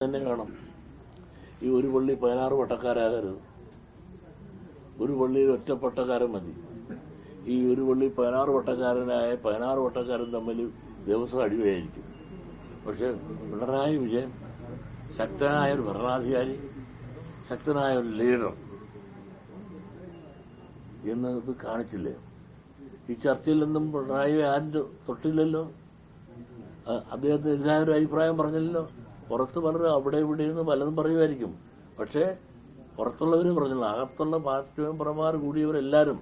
തന്നെ കാണാം. ഈ ഒരു പള്ളി 16 പട്ടക്കാരാകരുത്. ഒരു പള്ളിയിൽ ഒറ്റ പട്ടക്കാരൻ മതി. ഈ ഒരു പള്ളി 16 പട്ടക്കാരനായ 16 പട്ടക്കാരൻ തമ്മിൽ ദിവസം അടിവയായിരിക്കും. പക്ഷെ പിണറായി വിജയൻ ശക്തനായ ഒരു ഭരണാധികാരി, ശക്തനായ ഒരു ലീഡർ എന്നത് കാണിച്ചില്ലേ? ഈ ചർച്ചയിൽ നിന്നും പിണറായി ആരും തൊട്ടില്ലല്ലോ. അദ്ദേഹത്തിനെതിരായ ഒരു അഭിപ്രായം പറഞ്ഞില്ലല്ലോ. പുറത്ത് പലരും അവിടെ ഇവിടെ നിന്ന് പലതും പറയുമായിരിക്കും. പക്ഷേ പുറത്തുള്ളവരും പറഞ്ഞില്ല. അകത്തുള്ള പാർട്ടി മെമ്പർമാർ കൂടിയവരെല്ലാവരും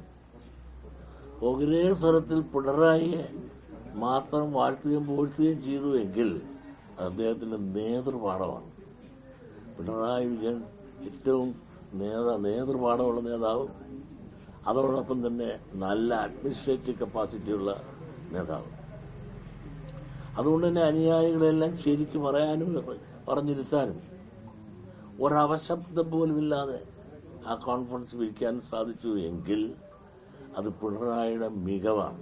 ഒരേ സ്വരത്തിൽ പിണറായിയെ മാത്രം വാഴ്ത്തുകയും പോഴ്ത്തുകയും ചെയ്തു എങ്കിൽ അദ്ദേഹത്തിന്റെ നേതൃപാഠമാണ്. പിണറായി വിജയൻ ഏറ്റവും നേതൃപാഠമുള്ള നേതാവ്, അതോടൊപ്പം തന്നെ നല്ല അഡ്മിനിസ്ട്രേറ്റീവ് കപ്പാസിറ്റിയുള്ള നേതാവ്. അതുകൊണ്ട് തന്നെ അനുയായികളെല്ലാം ശരിക്ക് പറയാനും പറഞ്ഞിരുത്താനും ഒരവശബ്ദം പോലുമില്ലാതെ ആ കോൺഫറൻസ് വിളിക്കാൻ സാധിച്ചു എങ്കിൽ അത് പിണറായിയുടെ മികവാണ്,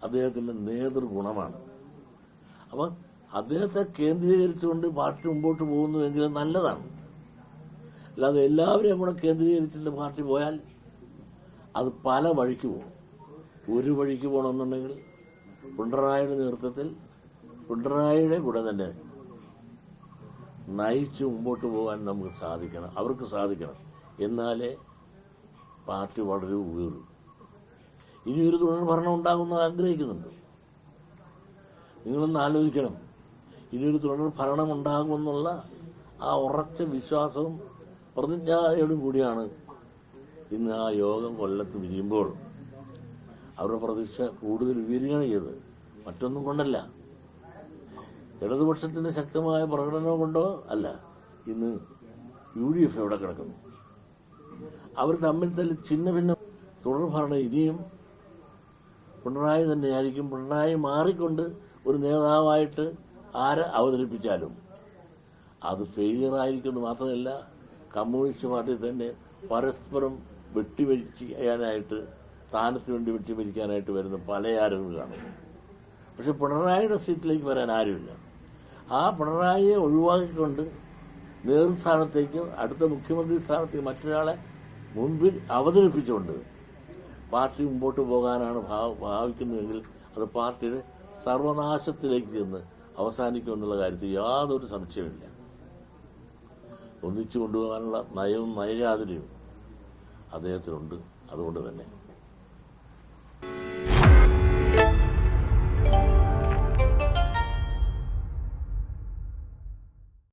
അദ്ദേഹത്തിന്റെ നേതൃഗുണമാണ്. അപ്പൊ അദ്ദേഹത്തെ കേന്ദ്രീകരിച്ചുകൊണ്ട് പാർട്ടി മുമ്പോട്ട് പോകുന്നുവെങ്കിലും നല്ലതാണ്. അല്ലാതെ എല്ലാവരെയും കൂടെ കേന്ദ്രീകരിച്ചിട്ട് പാർട്ടി പോയാൽ അത് പല വഴിക്ക് പോകും. ഒരു വഴിക്ക് പോകണമെന്നുണ്ടെങ്കിൽ പിണറായിയുടെ നേതൃത്വത്തിൽ പിണറായിയുടെ കൂടെ തന്നെ നയിച്ച് മുമ്പോട്ട് പോകാൻ നമുക്ക് സാധിക്കണം, അവർക്ക് സാധിക്കണം. എന്നാലേ പാർട്ടി വളരെ ഉയരും. ഇനിയൊരു തുടർ ഭരണം ഉണ്ടാകുമെന്ന് ആഗ്രഹിക്കുന്നുണ്ട്. നിങ്ങളൊന്ന് ആലോചിക്കണം. ഇനിയൊരു തുടർ ഭരണം ഉണ്ടാകുമെന്നുള്ള ആ ഉറച്ച വിശ്വാസവും പ്രതിജ്ഞയോടും കൂടിയാണ് ഇന്ന് ആ യോഗം കൊല്ലത്ത് വിരിയുമ്പോൾ അവരുടെ പ്രതീക്ഷ കൂടുതൽ ഉയരുകയാണ് ചെയ്തത്. മറ്റൊന്നും കൊണ്ടല്ല, ഇടതുപക്ഷത്തിന്റെ ശക്തമായ പ്രകടനം കൊണ്ടോ അല്ല. ഇന്ന് UDF എവിടെ കിടക്കുന്നു? അവർ തമ്മിൽ തല്ലി ചിന്ന ഭിന്ന തുടർ ഭരണം ഇനിയും പിണറായി തന്നെയായിരിക്കും. പിണറായി മാറിക്കൊണ്ട് ഒരു നേതാവായിട്ട് ആരെ അവതരിപ്പിച്ചാലും അത് ഫെയിലിയർ ആയിരിക്കുമെന്ന് മാത്രമല്ല, കമ്മ്യൂണിസ്റ്റ് പാർട്ടി തന്നെ പരസ്പരം വെട്ടിവരിക്കാനായിട്ട്, സ്ഥാനത്തിന് വേണ്ടി വെട്ടിമരിക്കാനായിട്ട് വരുന്ന പല ആളുകൾ കാണും. പക്ഷെ പിണറായിയുടെ സീറ്റിലേക്ക് വരാൻ ആരുമില്ല. ആ പിണറായിയെ ഒഴിവാക്കിക്കൊണ്ട് നേതൃസ്ഥാനത്തേക്ക്, അടുത്ത മുഖ്യമന്ത്രി സ്ഥാനത്തേക്ക് മറ്റൊരാളെ മുൻപിൽ അവതരിപ്പിച്ചുകൊണ്ട് പാർട്ടി മുമ്പോട്ട് പോകാനാണ് ഭാവിക്കുന്നതെങ്കിൽ അത് പാർട്ടിയുടെ സർവനാശത്തിലേക്ക് ചെന്ന് അവസാനിക്കുമെന്നുള്ള കാര്യത്തിൽ യാതൊരു സംശയമില്ല. ഒന്നിച്ചു കൊണ്ടുപോകാനുള്ള നയവും നയജാതിരിയും അദ്ദേഹത്തിനുണ്ട്. അതുകൊണ്ട് തന്നെ